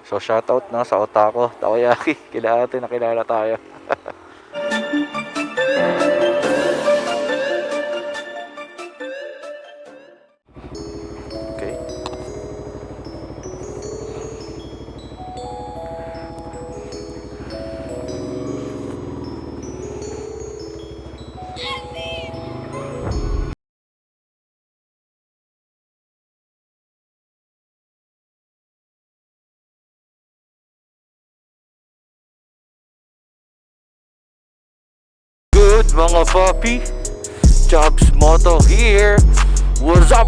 So shoutout na sa Otako, Takoyaki, kila ate, nakilala tayo. Okay. Good mga papi, Jobs Moto here. What's up?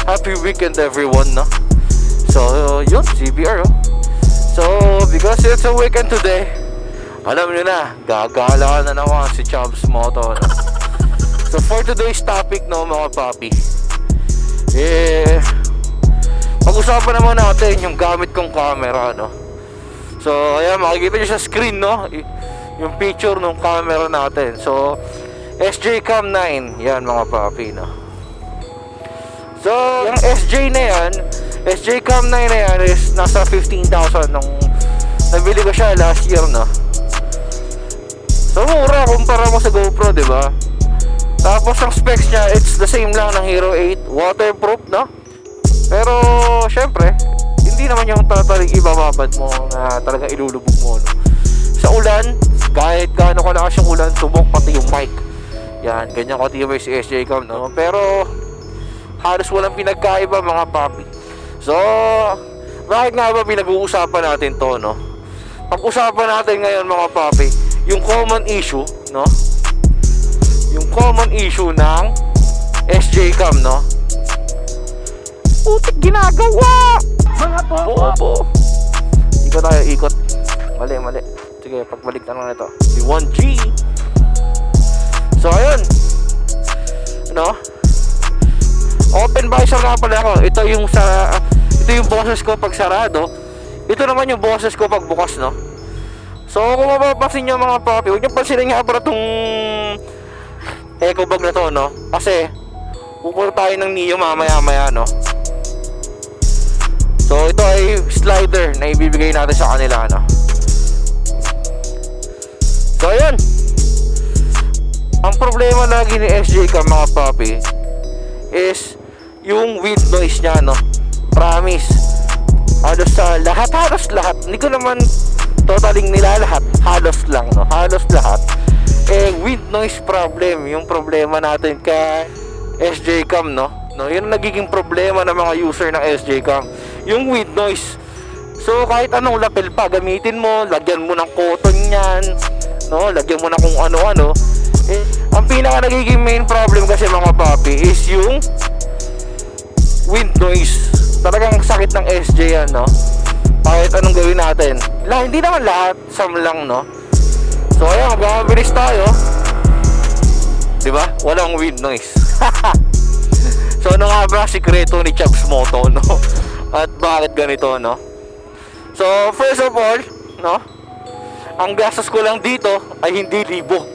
Happy weekend everyone, no? So yun, CBR, oh. So because it's a weekend today, alam nyo na, gagala na naman si Jobs Moto, no? So for today's topic, no mga papi, pag-usapan naman natin yung gamit kong camera, no? So ayan, makikita nyo sa screen, no, yung picture ng camera natin. So SJ Cam 9, yan mga papi, no? So yung SJ na yan, SJ Cam 9 na yan is nasa 15,000 nung nabili ko siya last year, no? So mura kumpara mo sa GoPro, di ba? Tapos ang specs niya, it's the same lang ng Hero 8, waterproof, no? Pero syempre, hindi naman yung tataling ibababad mo na talagang ilulubog mo, no? Sa ulan, kahit gaano kalakas yung ulan, subok pati yung mic. Yan, ganyan katibay si SJ Cam, no? Pero halos walang pinagkaiba mga papi. So bakit nga ba pinag-uusapan natin to, no? Pag-usapan natin ngayon mga papi, yung common issue, no? Yung common issue ng SJ Cam, no? Putik ginagawa! Mga bobo! Ikot tayo, ikot. Mali. Sige, pagbalik na lang nito. Si 1G. So, ayun. Ano? Open visor nga pala ako. Ito yung boses ko pag sarado. Ito naman yung boses ko pag bukas, no? So, kung mapapansin nyo mga papi, huwag nyo pansinin nga para itong eco bag na to, no? Kasi pupunta tayo ng Neo mamaya, no? So, ito ay slider na ibibigay natin sa kanila, no? So, ayan. Ang problema lagi ni SJ Cam mga papi is yung wind noise niya, no? Promise, halos lahat, hindi ko naman totaling nilalahat, halos lang, no? Halos lahat wind noise problem, yung problema natin kay SJ Cam, no? Yun ang nagiging problema ng mga user ng SJ Cam, yung wind noise. So kahit anong lapel pa gamitin mo, lagyan mo ng cotton yan, no? Lagyan mo na kung ano-ano, ang pinaka nagiging main problem kasi mga papi is yung wind noise. Talagang sakit ng SJ yan, no? Kahit anong gawin natin, hindi naman lahat, some lang, no? So ayan, magmabilis tayo, diba? Walang wind noise. So ano nga ba sikreto ni Jobs Moto, no? At bakit ganito, no? So first of all, no, ang gastos ko lang dito ay hindi libo.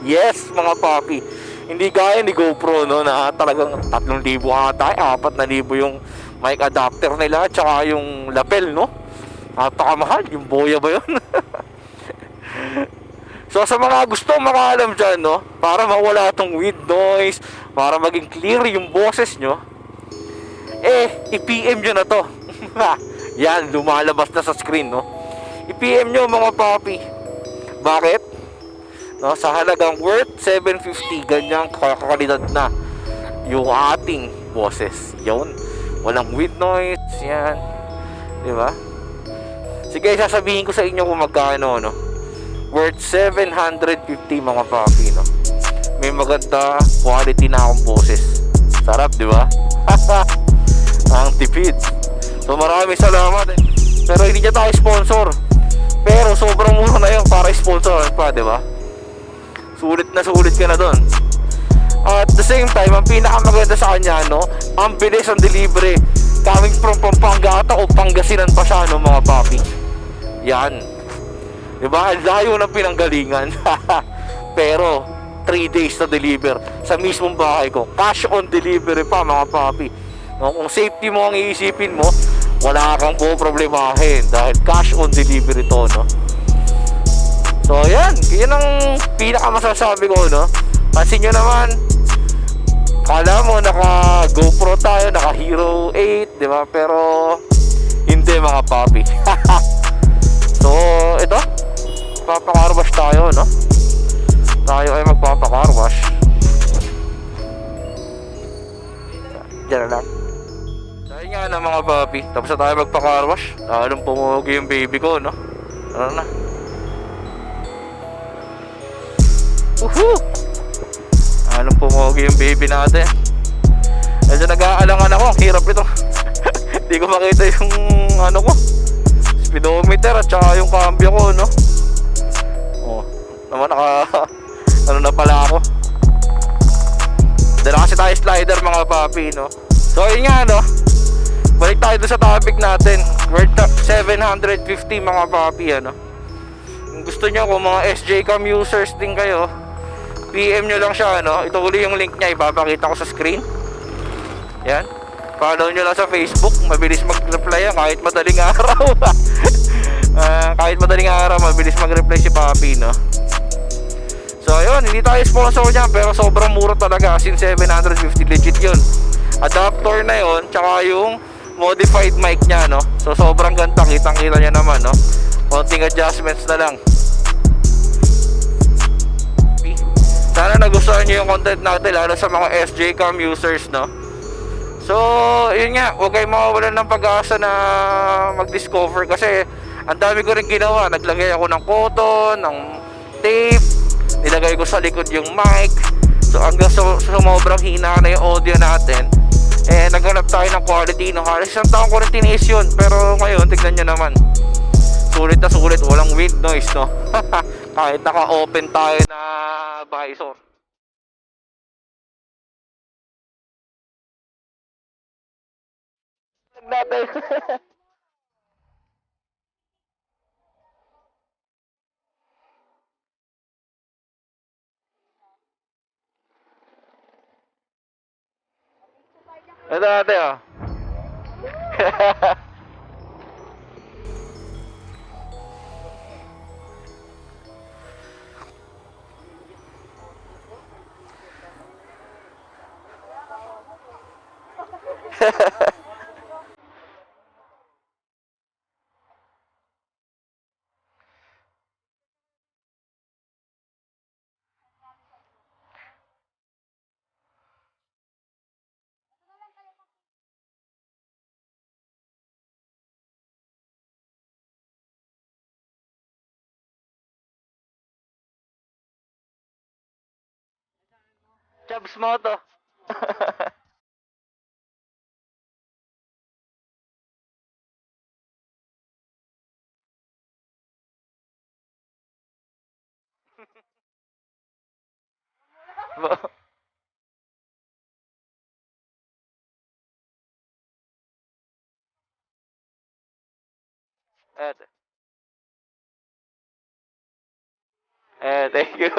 Yes mga papi, hindi gaya ni GoPro, no, na talagang 3,000 ata, 4,000 yung mic adapter nila, tsaka yung lapel, no? Napakamahal, yung boya ba yun? So sa mga gusto makaalam dyan, no, para mawala tong wind noise, para maging clear yung boses nyo, i-PM nyo na to. Yan, lumalabas na sa screen, no? I-PM nyo mga papi. Bakit? No, sa halagang worth 750, ganyang kakalidad na yung ating boses. Yun, walang wind noise, yan, diba? Sige, sasabihin ko sa inyo kung magkano, no? Worth 750 mga papi, no? May maganda quality na akong boses. Sarap, diba? Ang tipid. So maraming salamat, pero hindi niya tayo sponsor, pero sobrang mura na yun para sponsor pa, diba? Sulit na sulit ka na doon. At the same time, ang pinakamaganda sa kanya, no, ang bilis ang delivery. Coming from Pampanga ata o Pangasinan pa siya, no mga papi. Yan, diba? Layo ng pinanggalingan. Pero 3 days na deliver sa mismong bahay ko. Cash on delivery pa mga papi, no? Kung safety mo ang iisipin mo, wala kang po problemahin dahil cash on delivery to, no? So yan, yun ang pinaka masasabi ko, no? Pansin nyo naman, kala mo naka GoPro tayo, naka Hero 8, di ba? Pero hindi mga papi. So ito, papakarwash tayo, no? Tayo ay magpapakarwash. Diyan na lang. Dahil nga na mga papi, tapos na tayo magpakarwash. Lalong pumugi yung baby ko, no? Ano na? Woohoo! Lalong pumugi yung baby natin. Medyo nag-aalangan ako, ang hirap ito. Hindi ko makita yung ano ko, speedometer at saka yung cambio ko, no? Oh, naman ano na pala ako. Dala kasi tayo slider mga papi, no? So yun nga, no? Balik tayo doon sa topic natin. Worth 750 mga papi, ano? Kung gusto nyo, kung mga SJ Cam users din kayo, PM nyo lang siya, ano? Ito uli yung link niya, ipapakita ko sa screen. Yan. Follow nyo lang sa Facebook, mabilis mag-reply yan kahit madaling araw. Kahit madaling araw, mabilis mag-reply si papi, no? So ayun, hindi tayo sponsor niyan, pero sobrang mura talaga, as in 750, legit yun. Adapter na yun, tsaka yung modified mic niya, no? So sobrang ganda, kitang kita niya naman, no? Konting adjustments na lang. Sana nagustuhan niyo yung content natin, lalo sa mga SJ Cam users, no? So yun nga, huwag kayong mawawalan ng pag-asa na mag-discover, kasi ang dami ko rin ginawa. Naglagay ako ng cotton, ng tape, nilagay ko sa likod yung mic. So hanggang sobrang hina na yung audio natin, eh naghanap tayo ng quality, no? Halos isang taong ko rin tiniis yun, pero ngayon tignan nyo naman, sulit na sulit, walang wind noise, no? Kahit naka-open tayo na visor. Natin. Ito natin, oh. Chabs mo to. Eto. Thank you.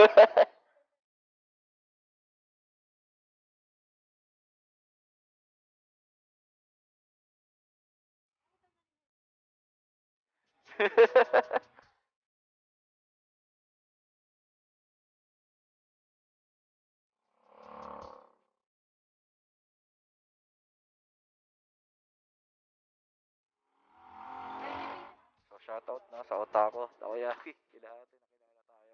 So shoutout na sa Otako, Takoyaki, Kilahati, nakilala tayo.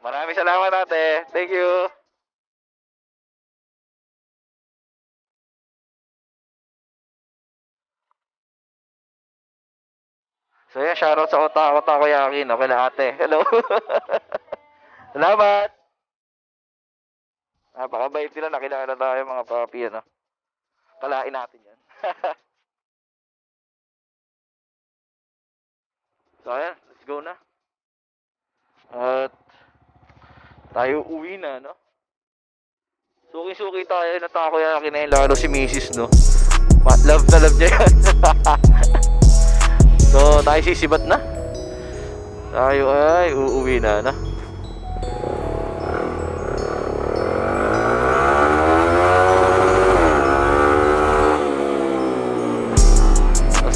Maraming salamat ate. Thank you. So yeah, shoutout sa Otako, Takoyaki, no, kila ate. Hello. Salamat. Napakabait sila, nakilala tayo mga papi, ano. Kalain natin yan. So ayan, let's go na. At tayo uwi na, no? Suki-suki tayo na takoyaki na yun, lalo si Mrs., no? Love na love niya yan. So tayo sisibat na. Tayo ay uuwi na, no?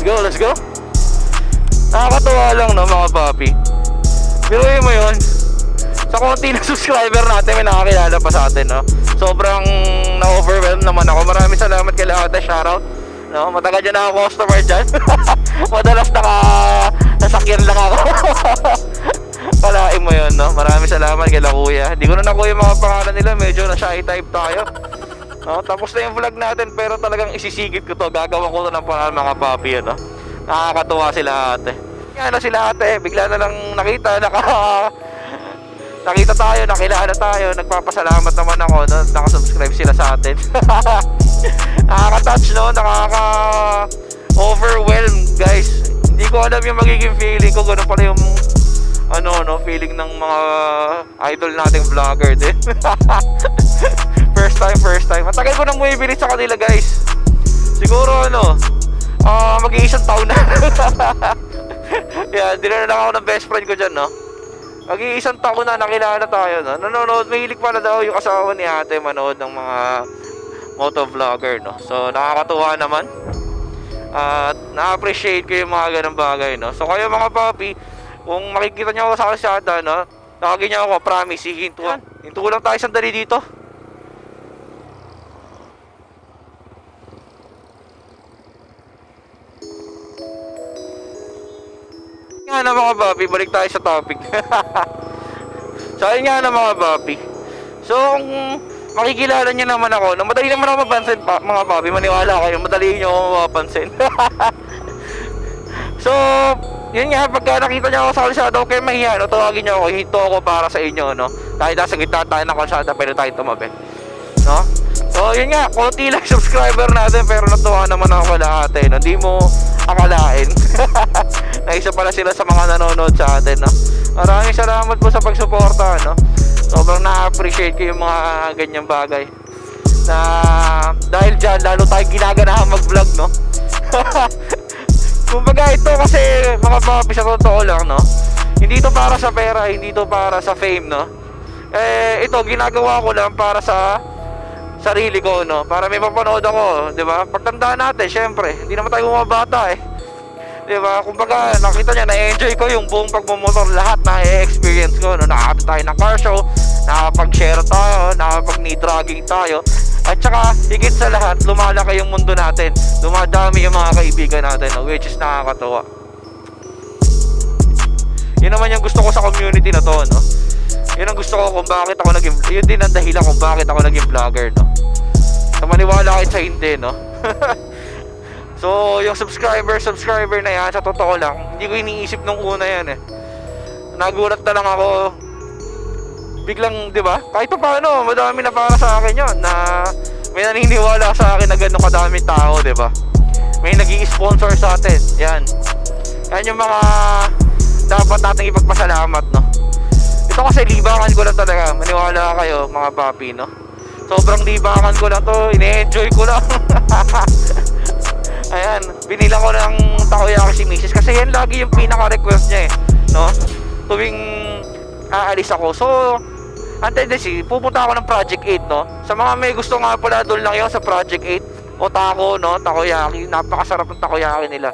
go, let's go. Nakakatuwa lang, no, mga papi. Biruin mo yun. Sa konti na subscriber natin, may nakakilala pa sa atin, no. Sobrang na-overwhelm naman ako. Maraming salamat kay Ate, shoutout. No, matagal dyan ako customer dyan. Madalas nasakyan lang ako. Palain mo yun, no. Maraming salamat kay Kuya. Hindi ko na nakuha yung mga pangalan nila. Medyo na-shy type tayo. No, tapos na yung vlog natin, pero talagang isisigit ko to. Gagawin ko to ng pangalan, mga papi, no. Nakakatuwa sila Ate. Yan na sila Ate. Bigla na lang nakita, nakita tayo, nakilala tayo. Nagpapasalamat naman ako, no? Nakasubscribe sila sa atin. Nakaka-touch, no? Nakaka-overwhelm, guys. Hindi ko alam yung magiging feeling ko. Ganun pala yung feeling ng mga idol nating vlogger din. First time. Matagal ko nang bumibili sa kanila, guys. Siguro mag-iisang taon na. Yeah, dinala lang ako ng best friend ko dyan, no? Mag-iisang taon na nakilala tayo, no? Nanonood, mahilig pala daw yung asawa ni Ate manood ng mga motovlogger, no? So, nakakatuwa naman. At na-appreciate ko yung mga ganang bagay, no? So, kayo mga papi, kung makikita nyo ako sa kalsada, no? Nakagin nyo ako, promise, hihinto lang tayo sandali dito. Nga na mga papi, balik tayo sa topic. So ayun nga na mga papi. So kung makikilala nyo naman ako, na madali naman ako mapansin mga papi, maniwala kayo, madali nyo ako mapapansin. So yun nga, pagka nakita nyo ako sa kalsada, okay mahiya, no? Tawagin nyo ako, hinto ako para sa inyo, no? Kahit nasa gitna tayo ng kalsada, pwede tayo tumabi, no? So yun nga, konti lang subscriber natin, pero natuwa naman ako kala Ate, no? Hindi mo akalain na isa pala sila sa mga nanonood sa atin, no? Maraming salamat po sa pagsuporta, no? Sobrang na-appreciate ko yung mga ganyang bagay, na dahil dyan lalo tayo ginaganahan mag-vlog, no? Kumbaga ito kasi mga papi, sa totoo lang, no? Hindi to para sa pera, hindi to para sa fame, no? Ito ginagawa ko lang para sa sarili ko, no? Para may mapanood ako, di ba? Pagtandaan natin, syempre, hindi naman tayo bumabata, di ba? Kumbaga, nakita niya, na-enjoy ko yung buong pagmumotor, lahat na i-experience ko, no? Nakakita tayo ng car show, nakapag-share tayo, nakapag-knee dragging tayo, at saka, higit sa lahat, lumalaki yung mundo natin, dumadami yung mga kaibigan natin, no? Which is nakakatuwa. Yun naman yung gusto ko sa community na to, no? Yun ang gusto ko kung bakit ako naging, yun din ang dahilan kung bakit ako naging vlogger, no? So maniwala kayo sa hindi, no? So yung subscriber na yan, sa totoo lang, hindi ko iniisip nung una yan, nagulat na lang ako, biglang, di ba? Kahit pa paano, madami na para sa akin yun, na may naniniwala sa akin na gano'ng kadaming tao, di ba? May nag-i-sponsor sa atin, yan yung mga dapat nating ipagpasalamat, no? Ito kasi libangan ko lang talaga, maniwala kayo mga papi, no? Sobrang libangan ko lang to, ine-enjoy ko lang. Ayan, binilang ko ng takoyaki si Mrs. kasi yan lagi yung pinaka-request niya, no? Tuwing aalis ako. So, ang tendency, pupunta ako ng Project 8, no? Sa mga may gusto nga pala, doon lang yun sa Project 8. Otako, no? Takoyaki, napakasarap ng takoyaki nila.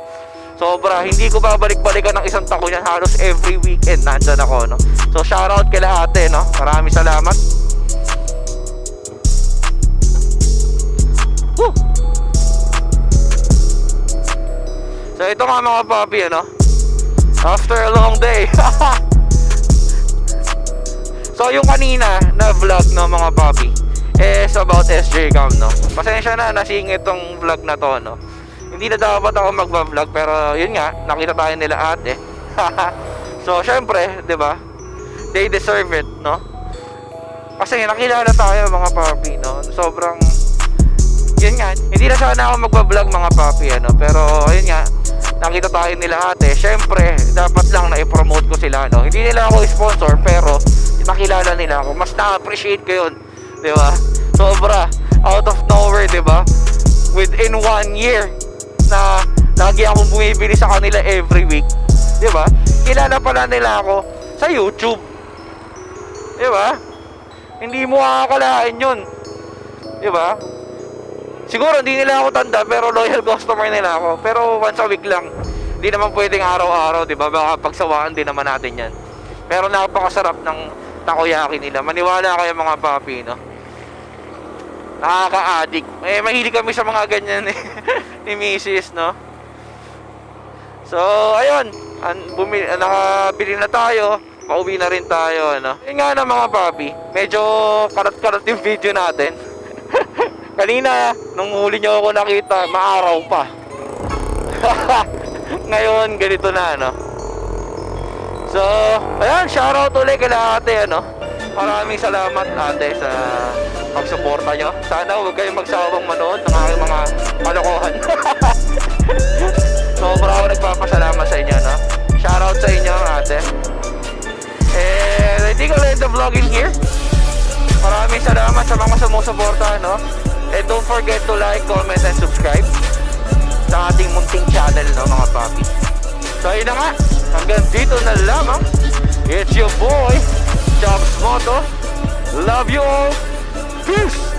Sobra, hindi ko babalik-balikan ng isang tako yan. Halos every weekend nandyan ako, no? So shoutout kay Ate, no? Maraming salamat. Woo! So ito nga mga papi, ano? After a long day. So yung kanina na vlog, no, mga papi, is about SJ Cam, no? Pasensya na, nasingit tong vlog na to, no? Hindi na dapat ako magba-vlog, pero yun nga, nakita tayo nila Ate. So syempre, 'di ba? They deserve it, no? Kasi nakilala tayo mga papi, no? Sobrang yun nga, hindi na sana ako magba-vlog mga papi, ano, pero yun nga, nakita tayo nila Ate. Syempre, dapat lang na i-promote ko sila, no? Hindi nila ako sponsor, pero nakilala nila ako. Mas na-appreciate ko yun, 'di ba? Sobra, out of nowhere, 'di ba? Within 1 year na lagi akong bumibili sa kanila every week, 'di ba? Kilala pala nila ako sa YouTube, 'di ba? Hindi mo akakalain 'yun, 'di ba? Siguro hindi nila ako tanda pero loyal customer nila ako. Pero once a week lang. Hindi naman pwedeng araw-araw, di ba? Baka pagsawaan din naman natin yan. Pero napakasarap ng takoyaki nila. Maniwala kayo mga papi, no? Nakaka-addict. Mahilig kami sa mga ganyan eh. Ni Mrs., no? So, ayun. Nakabili na tayo. Pauwi na rin tayo, ano? Yun nga na mga papi. Medyo karat-karat yung video natin. Kanina, nung huli nyo ako nakita, maaraw pa. Ngayon, ganito na, ano? So, ayan, shoutout ulit kay ate, ano? Maraming salamat, ate, sa pagsuporta nyo. Sana huwag kayong magsawang manood ng aking mga kalokohan. Sobra ako nagpapasalamat sa inyo, no? Shoutout sa inyo, ate. And I think I'll end the vlogging here. Maraming salamat sa mga sumusuporta, no? And don't forget to like, comment, and subscribe sa ating munting channel, no, mga papi. So, ayun na nga. Hanggang dito na lamang. It's your boy, Jobs Moto. Love you all. Peace!